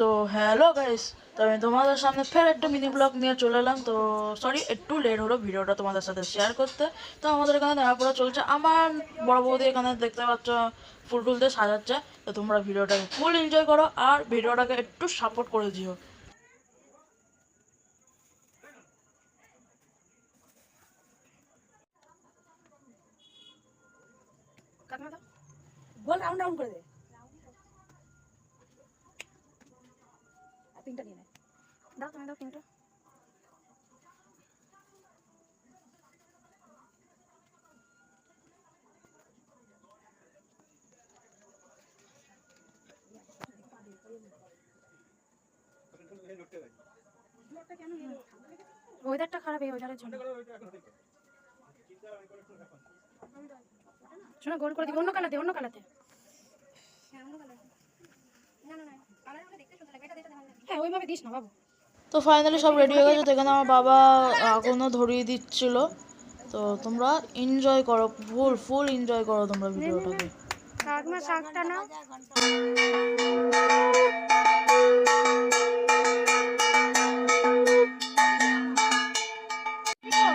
তো hello guys, তো আমি তোমাদের সামনে ফের একটা মিনি ব্লগ নিয়ে চলে এলাম। তো সরি, একটু লেট হলো ভিডিওটা তোমাদের সাথে শেয়ার করতে। তো আমাদের এখানে নেওয়া চলছে, আমার বড় বৌদি এখানে দেখতে পাচ্ছ ফুল টুল দিয়ে সাজাচ্ছে। তো তোমরা ভিডিওটাকে ফুল এনজয় করো আর ভিডিওটাকে একটু সাপোর্ট করে দিও। বল রাউন্ড রাউন্ড করে দে। আর পিনটা নিয়ে নে। দাও তুমি দাও পিনটা। ওয়েদারটা খারাপ, এই ওয়েদারের জন্য। শোনো, গোল করে দিবি অন্য কালাতে, অন্য কালাতে। হ্যাঁ, ওইভাবে দিস না বাবু। তো ফাইনালি সব রেডি হয়ে গেছে। তো এখানে আমার বাবা আগুনও ধরিয়ে দিচ্ছিল। তো তোমরা এনজয় করো, ফুল এনজয় করো তোমরা ভিডিওটাকে। শাকমা শাকটা না।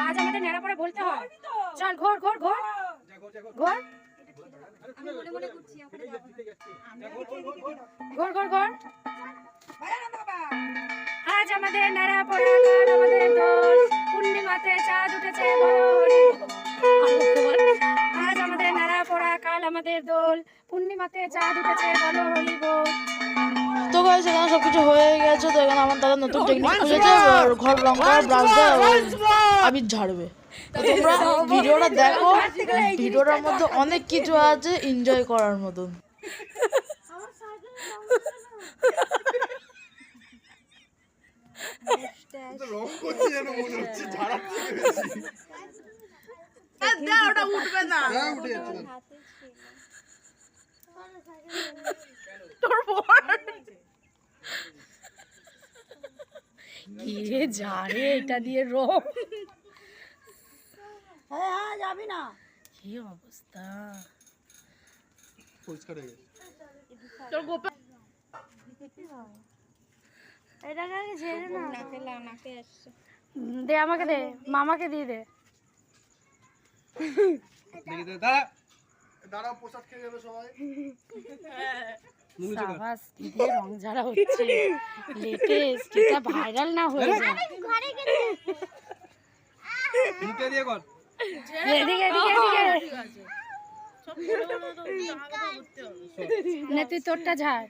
আজ আমাদের নেড়া পড়ে বলতে হয়। চল ঘোর ঘোর ঘোর ঘোর ঘোর ঘোর ঘোর। আজ আমাদের নেড়া পড়ে, কাল আমাদের দোল, পূর্ণিমাতে চাঁদ উঠেছে বলো হরি বল। আজ আমাদের নেড়া পড়া, কাল আমাদের দোল, পূর্ণিমাতে চাঁদ উঠেছে বলো হরি বল। তো গাইস, এখানে সবকিছু হয়ে গেছে। তো এখানে আমার দাদা নতুন টেকনিক খুঁজেছে, ঘর রং করার ব্রাশ দিয়ে আবির ঝাড়বে। তো তোমরা ভিডিওটা দেখো, ভিডিওটার মধ্যে অনেক কিছু আছে এনজয় করার মতন। গিয়ে যা রে, এটা দিয়ে রং। হ্যাঁ যাবি না, কি অবস্থা। পরিষ্কার হয়ে গেছে। দে আমাকে, দে মামাকে দিয়ে দে। দাঁড়াও, প্রসাদ খেয়ে যাবে সবাই। সাবাস, কি দিয়ে রং ঝাড়া হচ্ছে, লেটেস্ট, এটা ভাইরাল না হয়ে যায়। নিতে দিয়ে কর। এদিকে এদিকে এদিকে নে, তুই তোরটা ঝাড়।